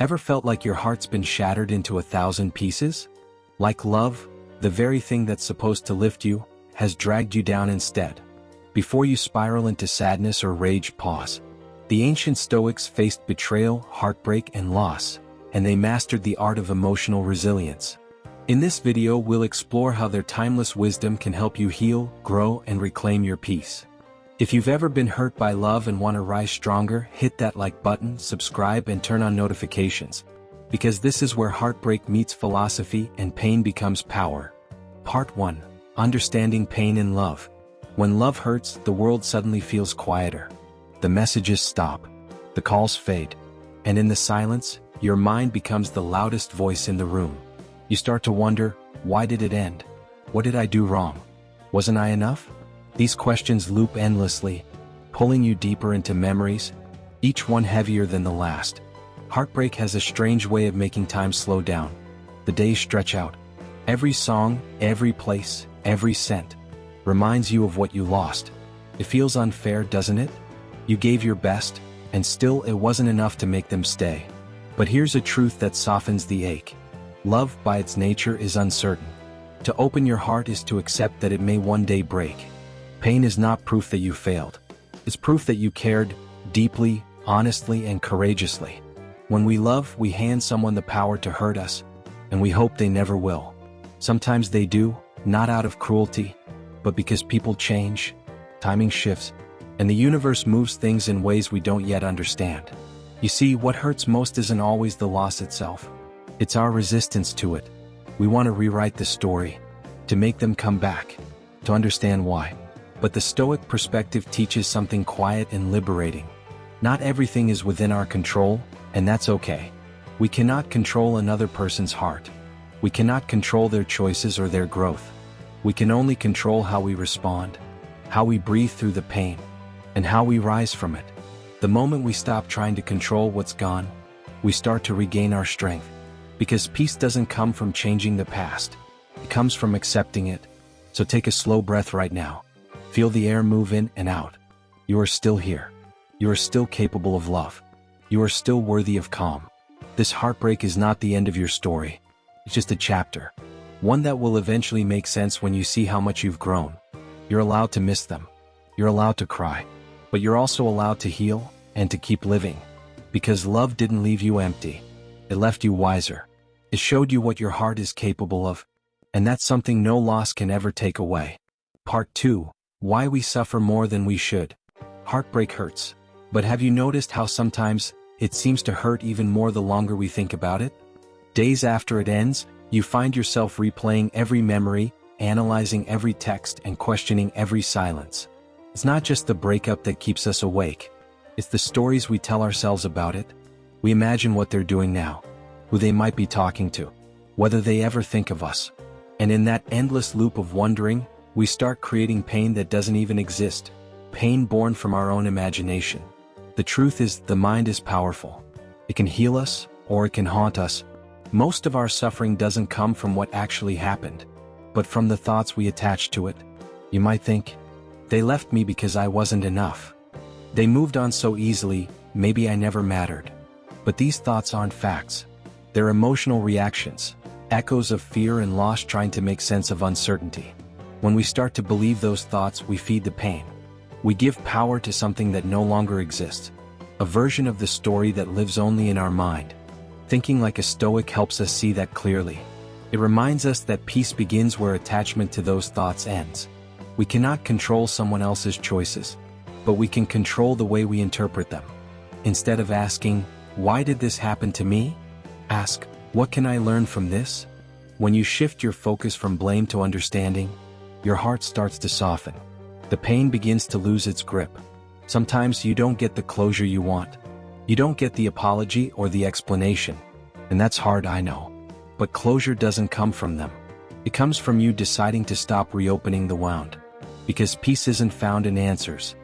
Ever felt like your heart's been shattered into 1,000 pieces? Like love, the very thing that's supposed to lift you, has dragged you down instead. Before you spiral into sadness or rage, pause. The ancient Stoics faced betrayal, heartbreak, and loss, and they mastered the art of emotional resilience. In this video, we'll explore how their timeless wisdom can help you heal, grow, and reclaim your peace. If you've ever been hurt by love and want to rise stronger, hit that like button, subscribe, and turn on notifications, because this is where heartbreak meets philosophy and pain becomes power. Part 1. Understanding pain in love. When love hurts, the world suddenly feels quieter. The messages stop, the calls fade, and in the silence, your mind becomes the loudest voice in the room. You start to wonder, why did it end? What did I do wrong? Wasn't I enough? These questions loop endlessly, pulling you deeper into memories, each one heavier than the last. Heartbreak has a strange way of making time slow down. The days stretch out. Every song, every place, every scent reminds you of what you lost. It feels unfair, doesn't it? You gave your best, and still it wasn't enough to make them stay. But here's a truth that softens the ache. Love, by its nature, is uncertain. To open your heart is to accept that it may one day break. Pain is not proof that you failed. It's proof that you cared deeply, honestly, and courageously. When we love, we hand someone the power to hurt us, and we hope they never will. Sometimes they do, not out of cruelty, but because people change, timing shifts, and the universe moves things in ways we don't yet understand. You see, what hurts most isn't always the loss itself. It's our resistance to it. We want to rewrite the story, to make them come back, to understand why. But the Stoic perspective teaches something quiet and liberating. Not everything is within our control, and that's okay. We cannot control another person's heart. We cannot control their choices or their growth. We can only control how we respond, how we breathe through the pain, and how we rise from it. The moment we stop trying to control what's gone, we start to regain our strength. Because peace doesn't come from changing the past. It comes from accepting it. So take a slow breath right now. Feel the air move in and out. You are still here. You are still capable of love. You are still worthy of calm. This heartbreak is not the end of your story. It's just a chapter. One that will eventually make sense when you see how much you've grown. You're allowed to miss them. You're allowed to cry. But you're also allowed to heal and to keep living. Because love didn't leave you empty. It left you wiser. It showed you what your heart is capable of. And that's something no loss can ever take away. Part 2. Why we suffer more than we should. Heartbreak hurts. But have you noticed how sometimes it seems to hurt even more the longer we think about it? Days after it ends, you find yourself replaying every memory, analyzing every text, and questioning every silence. It's not just the breakup that keeps us awake. It's the stories we tell ourselves about it. We imagine what they're doing now, who they might be talking to, whether they ever think of us. And in that endless loop of wondering, we start creating pain that doesn't even exist, pain born from our own imagination. The truth is, the mind is powerful. It can heal us, or it can haunt us. Most of our suffering doesn't come from what actually happened, but from the thoughts we attach to it. You might think, they left me because I wasn't enough. They moved on so easily, maybe I never mattered. But these thoughts aren't facts. They're emotional reactions, echoes of fear and loss trying to make sense of uncertainty. When we start to believe those thoughts, we feed the pain. We give power to something that no longer exists, a version of the story that lives only in our mind. Thinking like a Stoic helps us see that clearly. It reminds us that peace begins where attachment to those thoughts ends. We cannot control someone else's choices, but we can control the way we interpret them. Instead of asking, "Why did this happen to me?" ask, "What can I learn from this?" When you shift your focus from blame to understanding, your heart starts to soften. The pain begins to lose its grip. Sometimes you don't get the closure you want. You don't get the apology or the explanation. And that's hard, I know. But closure doesn't come from them. It comes from you deciding to stop reopening the wound. Because peace isn't found in answers.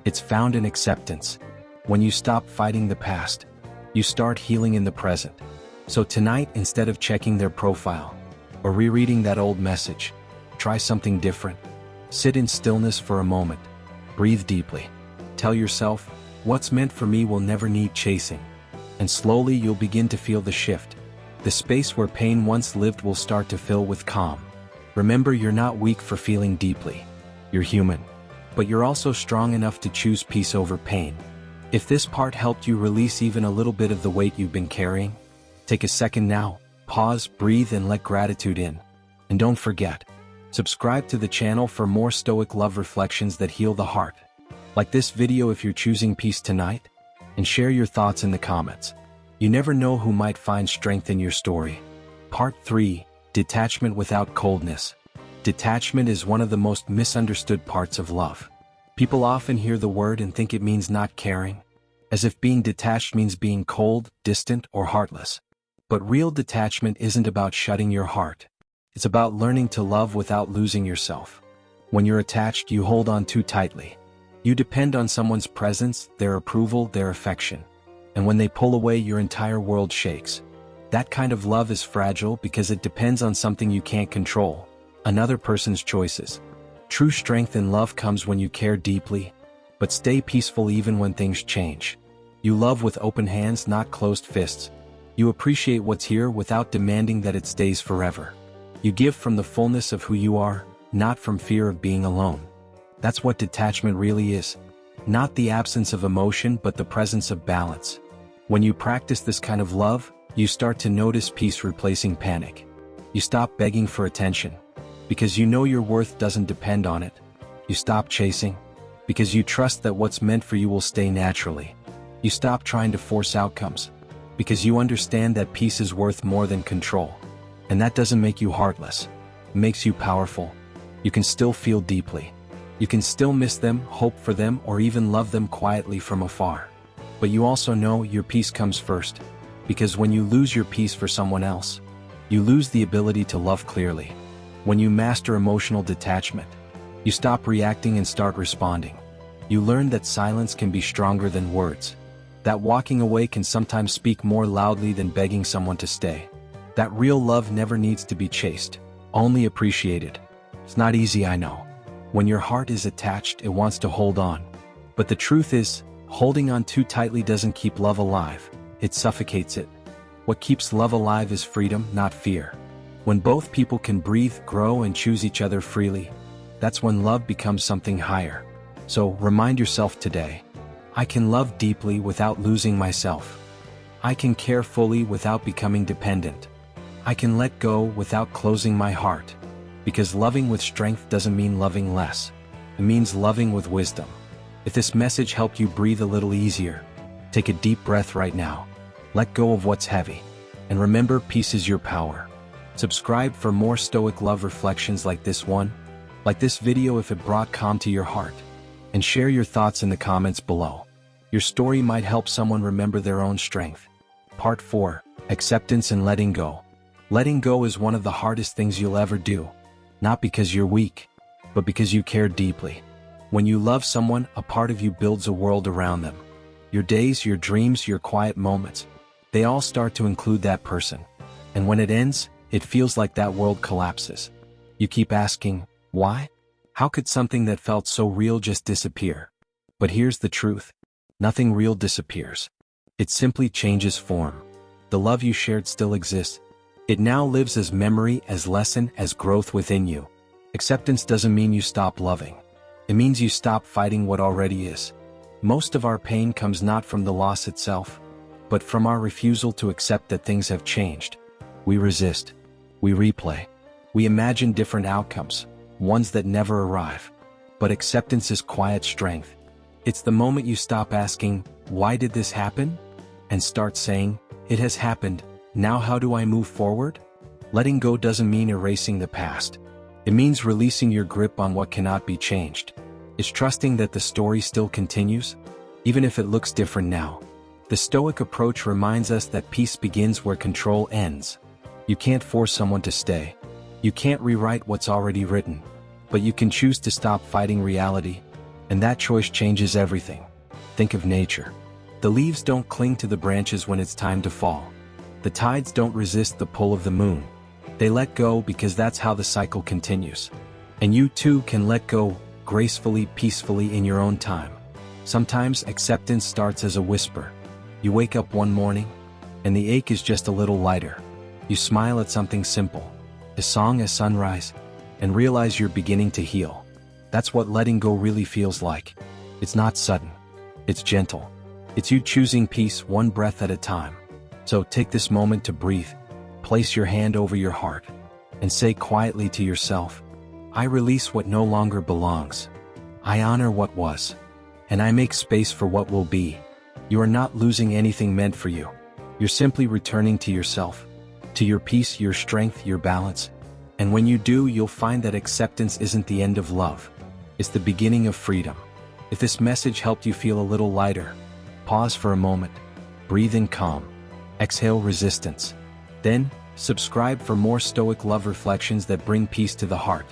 It's found in acceptance. When you stop fighting the past, you start healing in the present. So tonight, instead of checking their profile or rereading that old message, try something different. Sit in stillness for a moment. Breathe deeply. Tell yourself, what's meant for me will never need chasing. And slowly you'll begin to feel the shift. The space where pain once lived will start to fill with calm. Remember, you're not weak for feeling deeply. You're human. But you're also strong enough to choose peace over pain. If this part helped you release even a little bit of the weight you've been carrying, take a second now, pause, breathe, and let gratitude in. And don't forget, subscribe to the channel for more Stoic love reflections that heal the heart. Like this video if you're choosing peace tonight, and share your thoughts in the comments. You never know who might find strength in your story. Part 3, Detachment without coldness. Detachment is one of the most misunderstood parts of love. People often hear the word and think it means not caring, as if being detached means being cold, distant, or heartless. But real detachment isn't about shutting your heart. It's about learning to love without losing yourself. When you're attached, you hold on too tightly. You depend on someone's presence, their approval, their affection. And when they pull away, your entire world shakes. That kind of love is fragile because it depends on something you can't control, another person's choices. True strength in love comes when you care deeply, but stay peaceful even when things change. You love with open hands, not closed fists. You appreciate what's here without demanding that it stays forever. You give from the fullness of who you are, not from fear of being alone. That's what detachment really is. Not the absence of emotion, but the presence of balance. When you practice this kind of love, you start to notice peace replacing panic. You stop begging for attention, because you know your worth doesn't depend on it. You stop chasing, because you trust that what's meant for you will stay naturally. You stop trying to force outcomes, because you understand that peace is worth more than control. And that doesn't make you heartless. It makes you powerful. You can still feel deeply. You can still miss them, hope for them, or even love them quietly from afar. But you also know your peace comes first, because when you lose your peace for someone else, you lose the ability to love clearly. When you master emotional detachment, you stop reacting and start responding. You learn that silence can be stronger than words. That walking away can sometimes speak more loudly than begging someone to stay. That real love never needs to be chased, only appreciated. It's not easy, I know. When your heart is attached, it wants to hold on. But the truth is, holding on too tightly doesn't keep love alive, it suffocates it. What keeps love alive is freedom, not fear. When both people can breathe, grow, and choose each other freely, that's when love becomes something higher. So remind yourself today, I can love deeply without losing myself. I can care fully without becoming dependent. I can let go without closing my heart. Because loving with strength doesn't mean loving less. It means loving with wisdom. If this message helped you breathe a little easier, take a deep breath right now. Let go of what's heavy. And remember, peace is your power. Subscribe for more Stoic love reflections like this one. Like this video if it brought calm to your heart. And share your thoughts in the comments below. Your story might help someone remember their own strength. Part 4, Acceptance and Letting Go. Letting go is one of the hardest things you'll ever do. Not because you're weak, but because you care deeply. When you love someone, a part of you builds a world around them. Your days, your dreams, your quiet moments, they all start to include that person. And when it ends, it feels like that world collapses. You keep asking, why? How could something that felt so real just disappear? But here's the truth. Nothing real disappears. It simply changes form. The love you shared still exists. It now lives as memory, as lesson, as growth within you. Acceptance doesn't mean you stop loving. It means you stop fighting what already is. Most of our pain comes not from the loss itself, but from our refusal to accept that things have changed. We resist. We replay. We imagine different outcomes, ones that never arrive. But acceptance is quiet strength. It's the moment you stop asking, why did this happen? And start saying, it has happened. Now how do I move forward? Letting go doesn't mean erasing the past. It means releasing your grip on what cannot be changed. It's trusting that the story still continues, even if it looks different now. The Stoic approach reminds us that peace begins where control ends. You can't force someone to stay. You can't rewrite what's already written. But you can choose to stop fighting reality, and that choice changes everything. Think of nature. The leaves don't cling to the branches when it's time to fall. The tides don't resist the pull of the moon. They let go because that's how the cycle continues. And you too can let go, gracefully, peacefully in your own time. Sometimes acceptance starts as a whisper. You wake up one morning, and the ache is just a little lighter. You smile at something simple, a song at sunrise, and realize you're beginning to heal. That's what letting go really feels like. It's not sudden. It's gentle. It's you choosing peace one breath at a time. So take this moment to breathe, place your hand over your heart, and say quietly to yourself, I release what no longer belongs. I honor what was, and I make space for what will be. You are not losing anything meant for you. You're simply returning to yourself, to your peace, your strength, your balance. And when you do, you'll find that acceptance isn't the end of love. It's the beginning of freedom. If this message helped you feel a little lighter, pause for a moment, breathe in calm, exhale resistance. Then, subscribe for more Stoic love reflections that bring peace to the heart.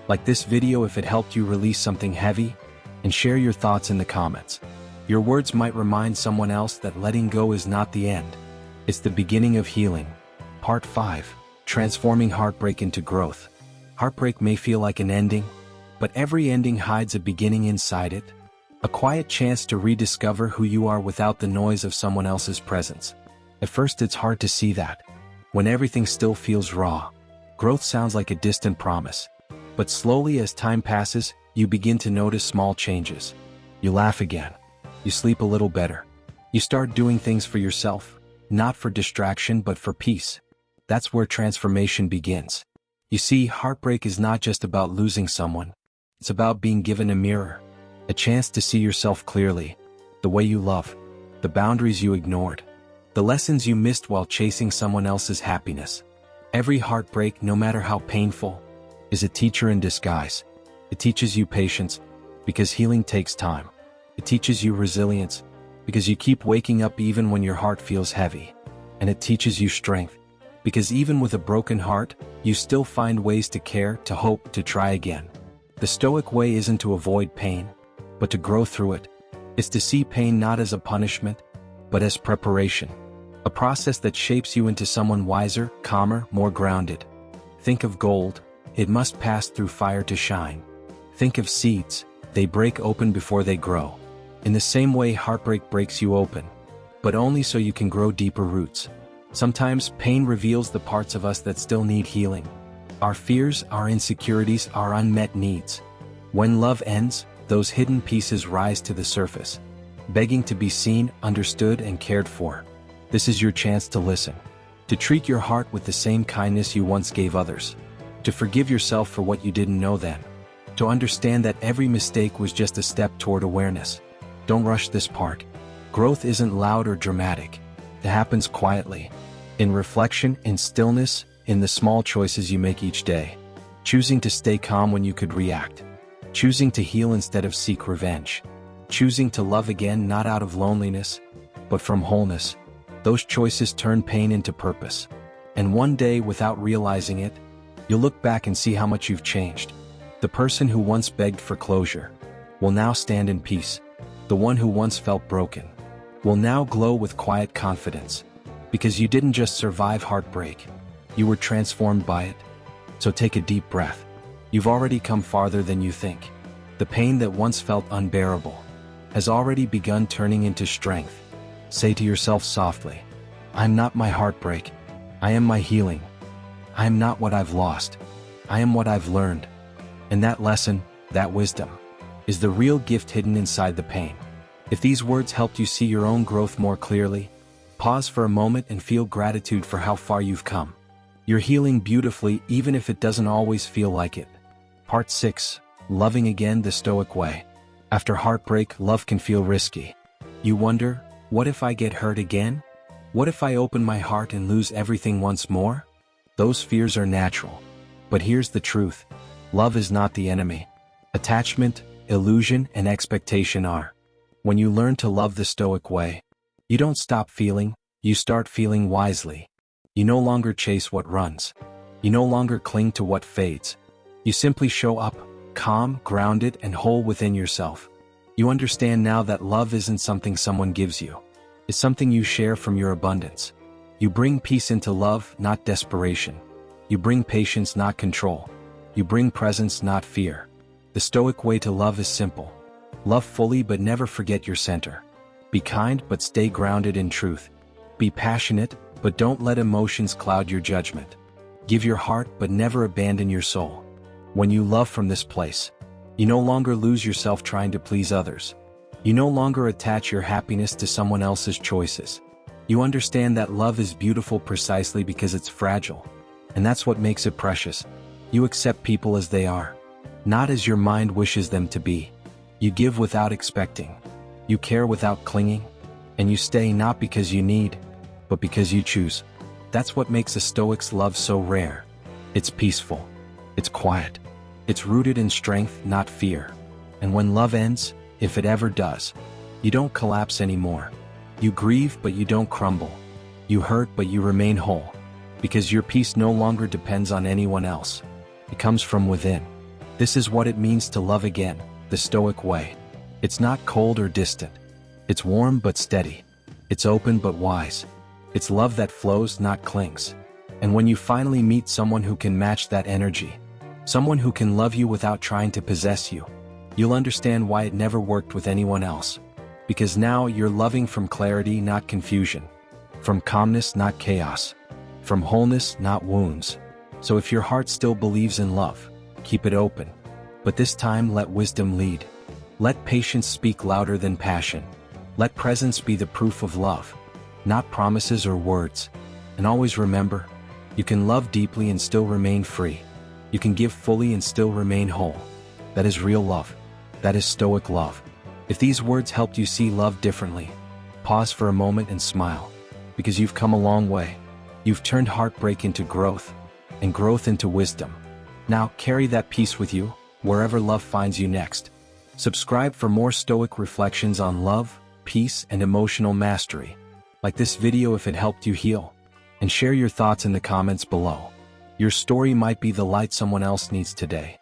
Like this video if it helped you release something heavy, and share your thoughts in the comments. Your words might remind someone else that letting go is not the end. It's the beginning of healing. Part 5. Transforming heartbreak into growth. Heartbreak may feel like an ending, but every ending hides a beginning inside it. A quiet chance to rediscover who you are without the noise of someone else's presence. At first it's hard to see that. When everything still feels raw, growth sounds like a distant promise. But slowly as time passes, you begin to notice small changes. You laugh again. You sleep a little better. You start doing things for yourself, not for distraction but for peace. That's where transformation begins. You see, heartbreak is not just about losing someone. It's about being given a mirror, a chance to see yourself clearly, the way you love, the boundaries you ignored, the lessons you missed while chasing someone else's happiness. Every heartbreak, no matter how painful, is a teacher in disguise. It teaches you patience, because healing takes time. It teaches you resilience, because you keep waking up even when your heart feels heavy. And it teaches you strength, because even with a broken heart, you still find ways to care, to hope, to try again. The Stoic way isn't to avoid pain, but to grow through it. It's to see pain not as a punishment, but as preparation. A process that shapes you into someone wiser, calmer, more grounded. Think of gold. It must pass through fire to shine. Think of seeds. They break open before they grow. In the same way, heartbreak breaks you open, but only so you can grow deeper roots. Sometimes pain reveals the parts of us that still need healing. Our fears, our insecurities, our unmet needs. When love ends, those hidden pieces rise to the surface, begging to be seen, understood, and cared for. This is your chance to listen, to treat your heart with the same kindness you once gave others, to forgive yourself for what you didn't know then, to understand that every mistake was just a step toward awareness. Don't rush this part. Growth isn't loud or dramatic. It happens quietly, in reflection, in stillness, in the small choices you make each day. Choosing to stay calm when you could react. Choosing to heal instead of seek revenge. Choosing to love again not out of loneliness, but from wholeness. Those choices turn pain into purpose. And one day, without realizing it, you'll look back and see how much you've changed. The person who once begged for closure will now stand in peace. The one who once felt broken will now glow with quiet confidence. Because you didn't just survive heartbreak, you were transformed by it. So take a deep breath. You've already come farther than you think. The pain that once felt unbearable has already begun turning into strength. Say to yourself softly, I'm not my heartbreak. I am my healing. I am not what I've lost. I am what I've learned. And that lesson, that wisdom, is the real gift hidden inside the pain. If these words helped you see your own growth more clearly, pause for a moment and feel gratitude for how far you've come. You're healing beautifully even if it doesn't always feel like it. Part 6. Loving again the Stoic way. After heartbreak, love can feel risky. You wonder, what if I get hurt again? What if I open my heart and lose everything once more? Those fears are natural. But here's the truth. Love is not the enemy. Attachment, illusion, and expectation are. When you learn to love the Stoic way, you don't stop feeling, you start feeling wisely. You no longer chase what runs. You no longer cling to what fades. You simply show up, calm, grounded, and whole within yourself. You understand now that love isn't something someone gives you. It's something you share from your abundance. You bring peace into love, not desperation. You bring patience, not control. You bring presence, not fear. The Stoic way to love is simple. Love fully but never forget your center. Be kind but stay grounded in truth. Be passionate, but don't let emotions cloud your judgment. Give your heart but never abandon your soul. When you love from this place, you no longer lose yourself trying to please others. You no longer attach your happiness to someone else's choices. You understand that love is beautiful precisely because it's fragile. And that's what makes it precious. You accept people as they are, not as your mind wishes them to be. You give without expecting. You care without clinging. And you stay not because you need, but because you choose. That's what makes a Stoic's love so rare. It's peaceful. It's quiet. It's rooted in strength, not fear. And when love ends, if it ever does, you don't collapse anymore. You grieve, but you don't crumble. You hurt, but you remain whole. Because your peace no longer depends on anyone else. It comes from within. This is what it means to love again, the Stoic way. It's not cold or distant. It's warm but steady. It's open but wise. It's love that flows, not clings. And when you finally meet someone who can match that energy, someone who can love you without trying to possess you, you'll understand why it never worked with anyone else. Because now you're loving from clarity, not confusion. From calmness, not chaos. From wholeness, not wounds. So if your heart still believes in love, keep it open. But this time let wisdom lead. Let patience speak louder than passion. Let presence be the proof of love, not promises or words. And always remember, you can love deeply and still remain free. You can give fully and still remain whole. That is real love. That is Stoic love. If these words helped you see love differently, pause for a moment and smile. Because you've come a long way. You've turned heartbreak into growth, and growth into wisdom. Now carry that peace with you, wherever love finds you next. Subscribe for more Stoic reflections on love, peace, and emotional mastery. Like this video if it helped you heal. And share your thoughts in the comments below. Your story might be the light someone else needs today.